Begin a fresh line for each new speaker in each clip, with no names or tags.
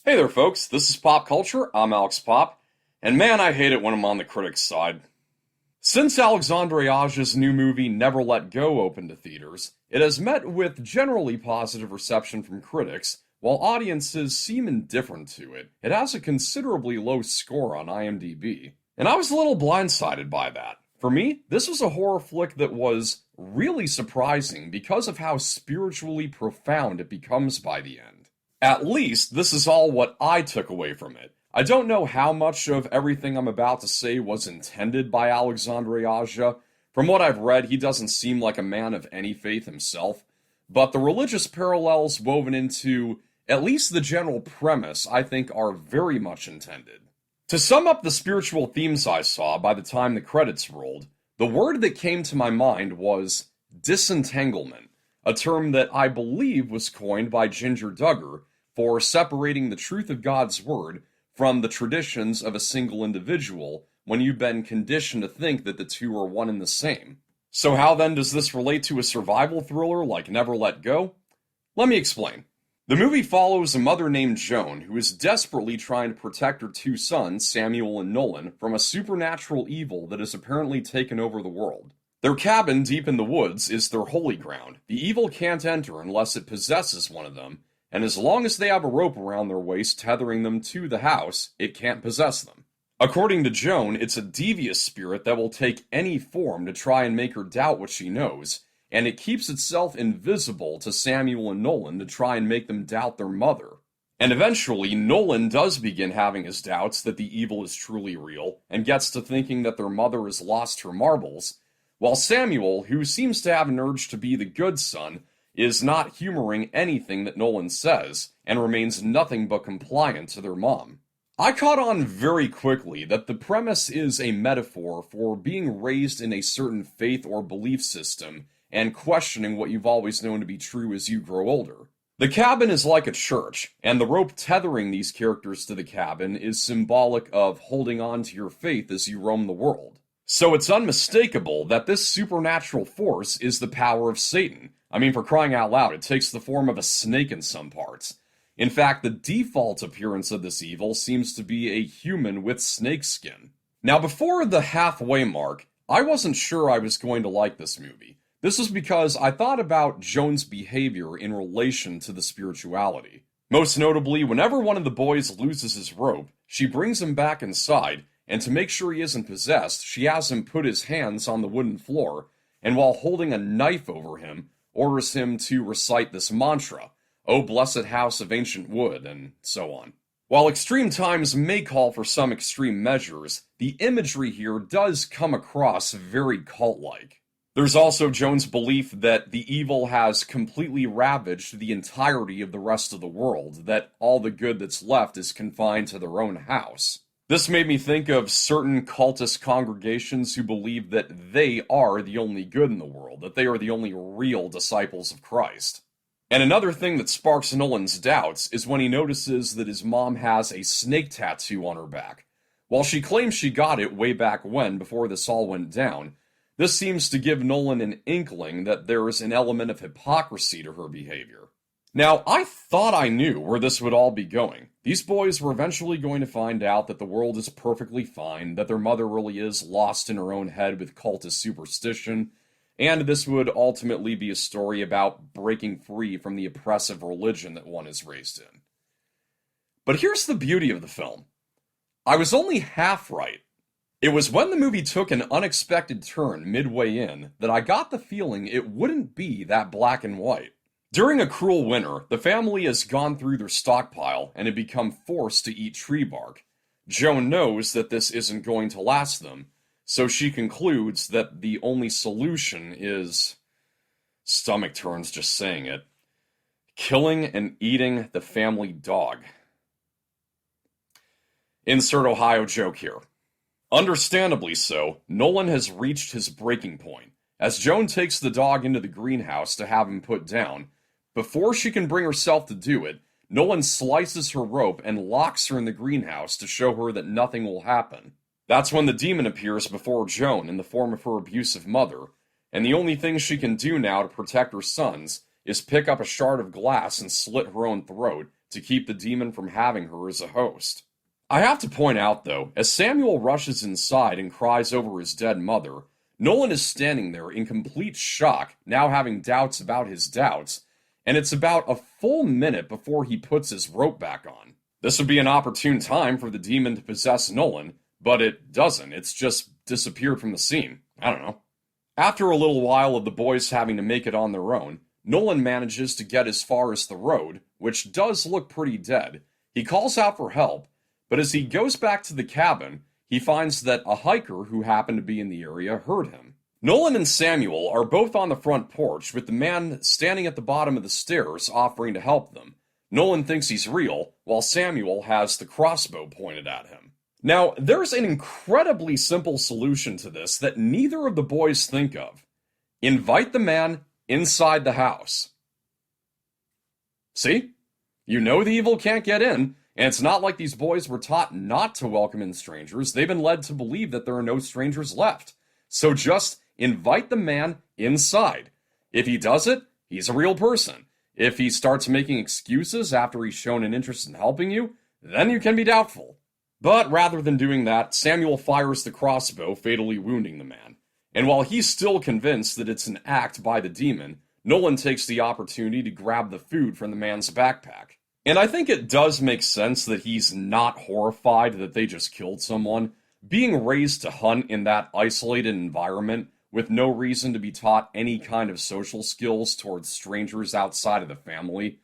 Hey there, folks. This is Pop Culture. I'm Alex Pop, and man, I hate it when I'm on the critics' side. Since Alexandre Aja's new movie Never Let Go opened to theaters, it has met with generally positive reception from critics, while audiences seem indifferent to it. It has a considerably low score on IMDb, and I was a little blindsided by that. For me, this was a horror flick that was really surprising because of how spiritually profound it becomes by the end. At least, this is all what I took away from it. I don't know how much of everything I'm about to say was intended by Alexandre Aja. From what I've read, he doesn't seem like a man of any faith himself, but the religious parallels woven into at least the general premise I think are very much intended. To sum up the spiritual themes I saw by the time the credits rolled, the word that came to my mind was disentanglement, a term that I believe was coined by Ginger Duggar for separating the truth of God's word from the traditions of a single individual when you've been conditioned to think that the two are one and the same. So how then does this relate to a survival thriller like Never Let Go? Let me explain. The movie follows a mother named Joan who is desperately trying to protect her two sons, Samuel and Nolan, from a supernatural evil that has apparently taken over the world. Their cabin deep in the woods is their holy ground. The evil can't enter unless it possesses one of them, and as long as they have a rope around their waist tethering them to the house, it can't possess them. According to Joan, it's a devious spirit that will take any form to try and make her doubt what she knows, and it keeps itself invisible to Samuel and Nolan to try and make them doubt their mother. And eventually, Nolan does begin having his doubts that the evil is truly real, and gets to thinking that their mother has lost her marbles, while Samuel, who seems to have an urge to be the good son, is not humoring anything that Nolan says, and remains nothing but compliant to their mom. I caught on very quickly that the premise is a metaphor for being raised in a certain faith or belief system and questioning what you've always known to be true as you grow older. The cabin is like a church, and the rope tethering these characters to the cabin is symbolic of holding on to your faith as you roam the world. So it's unmistakable that this supernatural force is the power of Satan. I mean, for crying out loud, it takes the form of a snake in some parts. In fact, the default appearance of this evil seems to be a human with snake skin. Now, before the halfway mark, I wasn't sure I was going to like this movie. This was because I thought about Joan's behavior in relation to the spirituality. Most notably, whenever one of the boys loses his rope, she brings him back inside, and to make sure he isn't possessed, she has him put his hands on the wooden floor, and while holding a knife over him, orders him to recite this mantra, "O blessed house of ancient wood," and so on. While extreme times may call for some extreme measures, the imagery here does come across very cult-like. There's also Joan's belief that the evil has completely ravaged the entirety of the rest of the world, that all the good that's left is confined to their own house. This made me think of certain cultist congregations who believe that they are the only good in the world, that they are the only real disciples of Christ. And another thing that sparks Nolan's doubts is when he notices that his mom has a snake tattoo on her back. While she claims she got it way back when, before this all went down, this seems to give Nolan an inkling that there is an element of hypocrisy to her behavior. Now, I thought I knew where this would all be going. These boys were eventually going to find out that the world is perfectly fine, that their mother really is lost in her own head with cultist superstition, and this would ultimately be a story about breaking free from the oppressive religion that one is raised in. But here's the beauty of the film. I was only half right. It was when the movie took an unexpected turn midway in that I got the feeling it wouldn't be that black and white. During a cruel winter, the family has gone through their stockpile and had become forced to eat tree bark. Joan knows that this isn't going to last them, so she concludes that the only solution is, stomach turns just saying it, killing and eating the family dog. Insert Ohio joke here. Understandably so, Nolan has reached his breaking point. As Joan takes the dog into the greenhouse to have him put down, before she can bring herself to do it, Nolan slices her rope and locks her in the greenhouse to show her that nothing will happen. That's when the demon appears before Joan in the form of her abusive mother, and the only thing she can do now to protect her sons is pick up a shard of glass and slit her own throat to keep the demon from having her as a host. I have to point out, though, as Samuel rushes inside and cries over his dead mother, Nolan is standing there in complete shock, now having doubts about his doubts, and it's about a full minute before he puts his rope back on. This would be an opportune time for the demon to possess Nolan, but it doesn't. It's just disappeared from the scene. I don't know. After a little while of the boys having to make it on their own, Nolan manages to get as far as the road, which does look pretty dead. He calls out for help, but as he goes back to the cabin, he finds that a hiker who happened to be in the area heard him. Nolan and Samuel are both on the front porch with the man standing at the bottom of the stairs offering to help them. Nolan thinks he's real, while Samuel has the crossbow pointed at him. Now, there's an incredibly simple solution to this that neither of the boys think of. Invite the man inside the house. See? You know the evil can't get in, and it's not like these boys were taught not to welcome in strangers. They've been led to believe that there are no strangers left. So just invite the man inside. If he does it, he's a real person. If he starts making excuses after he's shown an interest in helping you, then you can be doubtful. But rather than doing that, Samuel fires the crossbow, fatally wounding the man. And while he's still convinced that it's an act by the demon, Nolan takes the opportunity to grab the food from the man's backpack. And I think it does make sense that he's not horrified that they just killed someone. Being raised to hunt in that isolated environment with no reason to be taught any kind of social skills towards strangers outside of the family,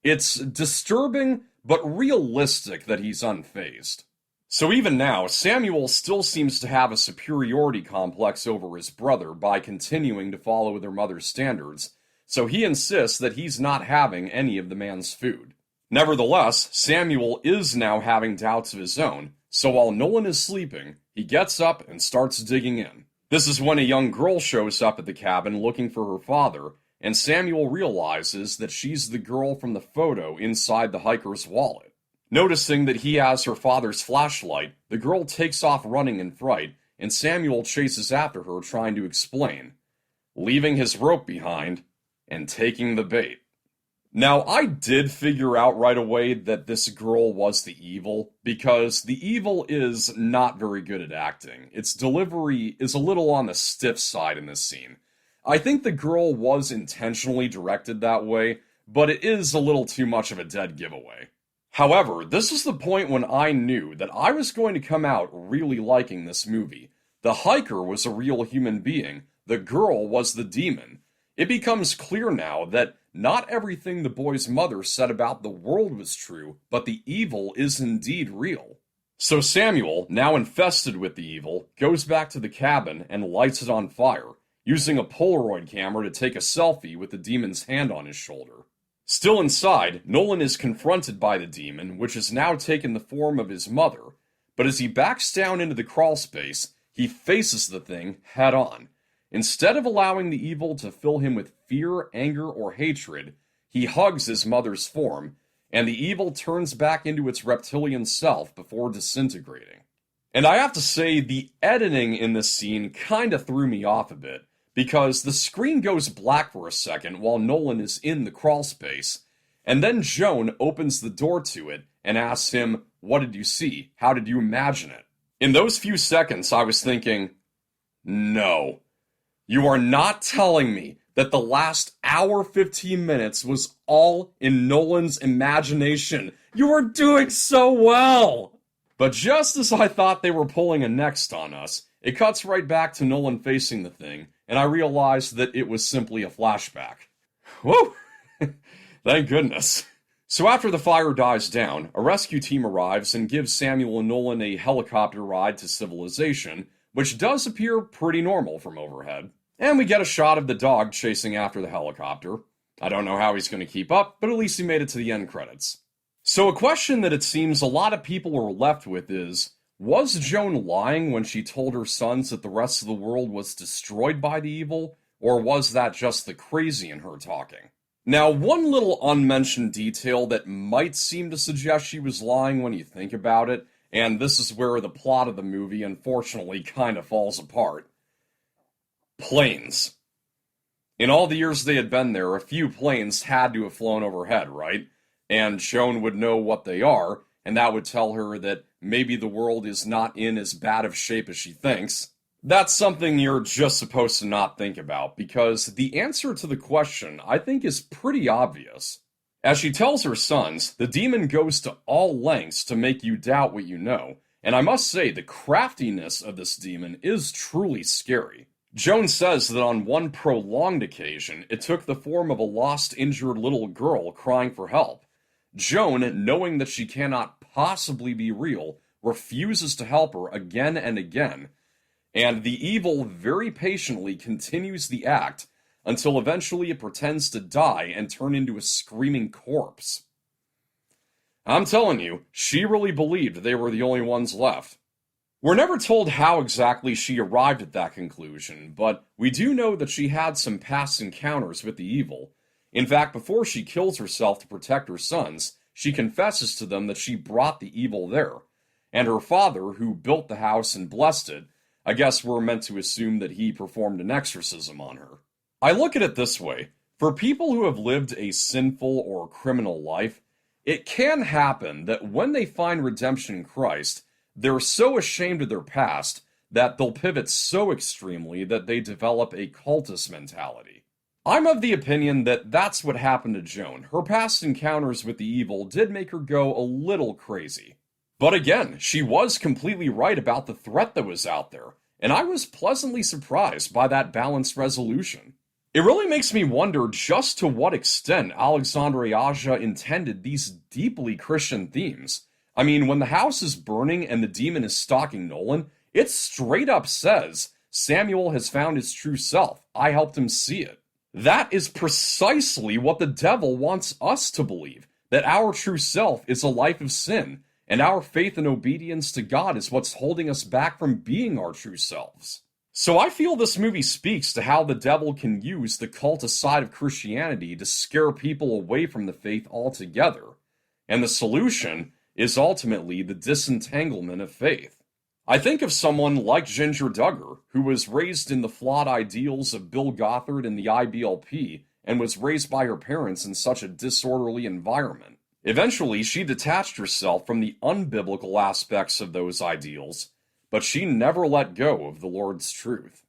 it's disturbing but realistic that he's unfazed. So even now, Samuel still seems to have a superiority complex over his brother by continuing to follow their mother's standards, so he insists that he's not having any of the man's food. Nevertheless, Samuel is now having doubts of his own, so while Nolan is sleeping, he gets up and starts digging in. This is when a young girl shows up at the cabin looking for her father, and Samuel realizes that she's the girl from the photo inside the hiker's wallet. Noticing that he has her father's flashlight, the girl takes off running in fright, and Samuel chases after her trying to explain, leaving his rope behind and taking the bait. Now, I did figure out right away that this girl was the evil, because the evil is not very good at acting. Its delivery is a little on the stiff side in this scene. I think the girl was intentionally directed that way, but it is a little too much of a dead giveaway. However, this is the point when I knew that I was going to come out really liking this movie. The hiker was a real human being. The girl was the demon. It becomes clear now that not everything the boy's mother said about the world was true, but the evil is indeed real. So Samuel, now infested with the evil, goes back to the cabin and lights it on fire, using a Polaroid camera to take a selfie with the demon's hand on his shoulder. Still inside, Nolan is confronted by the demon, which has now taken the form of his mother, but as he backs down into the crawl space, he faces the thing head on. Instead of allowing the evil to fill him with fear, anger, or hatred, he hugs his mother's form, and the evil turns back into its reptilian self before disintegrating. And I have to say, the editing in this scene kinda threw me off a bit, because the screen goes black for a second while Nolan is in the crawl space, and then Joan opens the door to it and asks him, "What did you see? How did you imagine it?" In those few seconds, I was thinking, no. You are not telling me that the last hour 15 minutes was all in Nolan's imagination. You are doing so well! But just as I thought they were pulling a next on us, it cuts right back to Nolan facing the thing, and I realized that it was simply a flashback. Whoa! Thank goodness. So after the fire dies down, a rescue team arrives and gives Samuel and Nolan a helicopter ride to civilization, which does appear pretty normal from overhead. And we get a shot of the dog chasing after the helicopter. I don't know how he's going to keep up, but at least he made it to the end credits. So a question that it seems a lot of people are left with is, was Joan lying when she told her sons that the rest of the world was destroyed by the evil, or was that just the crazy in her talking? Now, one little unmentioned detail that might seem to suggest she was lying when you think about it, and this is where the plot of the movie unfortunately kind of falls apart. Planes. In all the years they had been there, a few planes had to have flown overhead, right? and Joan would know what they are, and that would tell her that maybe the world is not in as bad of shape as she thinks. That's something you're just supposed to not think about, because the answer to the question, I think, is pretty obvious. As she tells her sons, the demon goes to all lengths to make you doubt what you know, and I must say the craftiness of this demon is truly scary. Joan says that on one prolonged occasion, it took the form of a lost, injured little girl crying for help. Joan, knowing that she cannot possibly be real, refuses to help her again and again, and the evil very patiently continues the act until eventually it pretends to die and turn into a screaming corpse. I'm telling you, she really believed they were the only ones left. We're never told how exactly she arrived at that conclusion, but we do know that she had some past encounters with the evil. In fact, before she kills herself to protect her sons, she confesses to them that she brought the evil there. And her father, who built the house and blessed it, I guess we're meant to assume that he performed an exorcism on her. I look at it this way. For people who have lived a sinful or criminal life, it can happen that when they find redemption in Christ, they're so ashamed of their past that they'll pivot so extremely that they develop a cultist mentality. I'm of the opinion that that's what happened to Joan. Her past encounters with the evil did make her go a little crazy. But again, she was completely right about the threat that was out there, and I was pleasantly surprised by that balanced resolution. It really makes me wonder just to what extent Alexandre Aja intended these deeply Christian themes. I mean, when the house is burning and the demon is stalking Nolan, it straight up says, Samuel has found his true self. I helped him see it. That is precisely what the devil wants us to believe, that our true self is a life of sin, and our faith and obedience to God is what's holding us back from being our true selves. So I feel this movie speaks to how the devil can use the cultist side of Christianity to scare people away from the faith altogether. And the solution is ultimately the disentanglement of faith. I think of someone like Ginger Duggar, who was raised in the flawed ideals of Bill Gothard and the IBLP, and was raised by her parents in such a disorderly environment. Eventually, she detached herself from the unbiblical aspects of those ideals, but she never let go of the Lord's truth.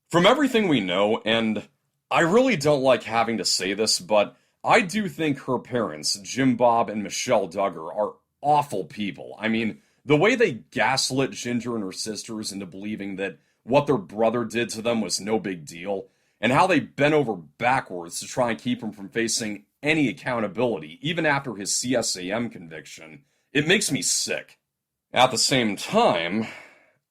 From everything we know, and I really don't like having to say this, but I do think her parents, Jim Bob and Michelle Duggar, are awful people. I mean, the way they gaslit Ginger and her sisters into believing that what their brother did to them was no big deal, and how they bent over backwards to try and keep him from facing any accountability, even after his CSAM conviction, it makes me sick. At the same time,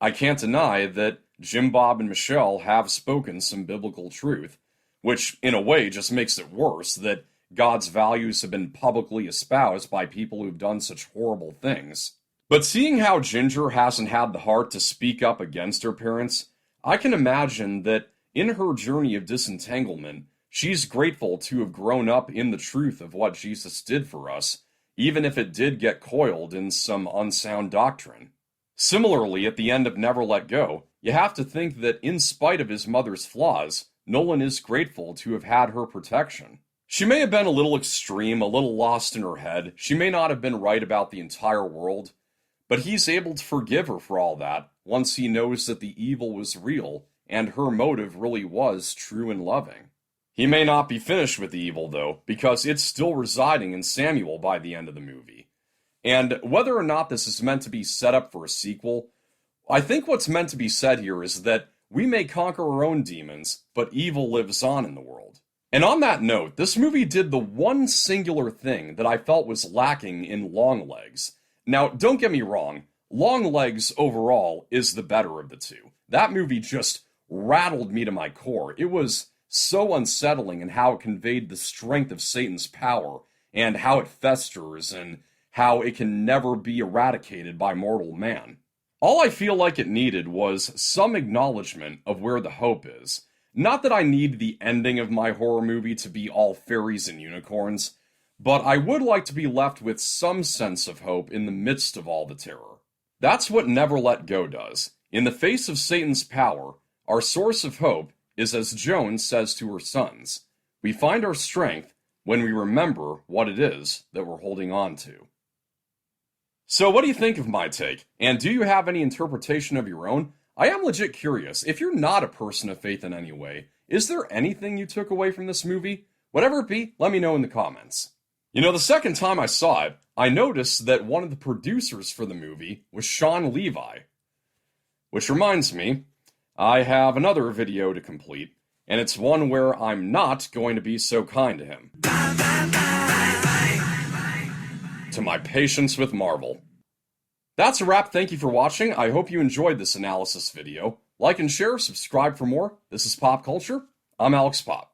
I can't deny that Jim Bob and Michelle have spoken some biblical truth, which in a way just makes it worse that God's values have been publicly espoused by people who've done such horrible things. But seeing how Ginger hasn't had the heart to speak up against her parents, I can imagine that in her journey of disentanglement, she's grateful to have grown up in the truth of what Jesus did for us, even if it did get coiled in some unsound doctrine. Similarly, at the end of Never Let Go, you have to think that in spite of his mother's flaws, Nolan is grateful to have had her protection. She may have been a little extreme, a little lost in her head. She may not have been right about the entire world, but he's able to forgive her for all that once he knows that the evil was real and her motive really was true and loving. He may not be finished with the evil, though, because it's still residing in Samuel by the end of the movie. And whether or not this is meant to be set up for a sequel, I think what's meant to be said here is that we may conquer our own demons, but evil lives on in the world. And on that note, this movie did the one singular thing that I felt was lacking in Longlegs. Now, don't get me wrong, Longlegs overall is the better of the two. That movie just rattled me to my core. It was so unsettling in how it conveyed the strength of Satan's power, and how it festers, and how it can never be eradicated by mortal man. All I feel like it needed was some acknowledgement of where the hope is. Not that I need the ending of my horror movie to be all fairies and unicorns, but I would like to be left with some sense of hope in the midst of all the terror. That's what Never Let Go does. In the face of Satan's power, our source of hope is as Joan says to her sons, we find our strength when we remember what it is that we're holding on to. So what do you think of my take? And do you have any interpretation of your own? I am legit curious. If you're not a person of faith in any way, is there anything you took away from this movie? Whatever it be, let me know in the comments. You know, the second time I saw it, I noticed that one of the producers for the movie was Sean Levi. Which reminds me, I have another video to complete, and it's one where I'm not going to be so kind to him. To my patience with Marvel. That's a wrap. Thank you for watching. I hope you enjoyed this analysis video. Like and share, subscribe for more. This is Pop Culture. I'm Alex Pop.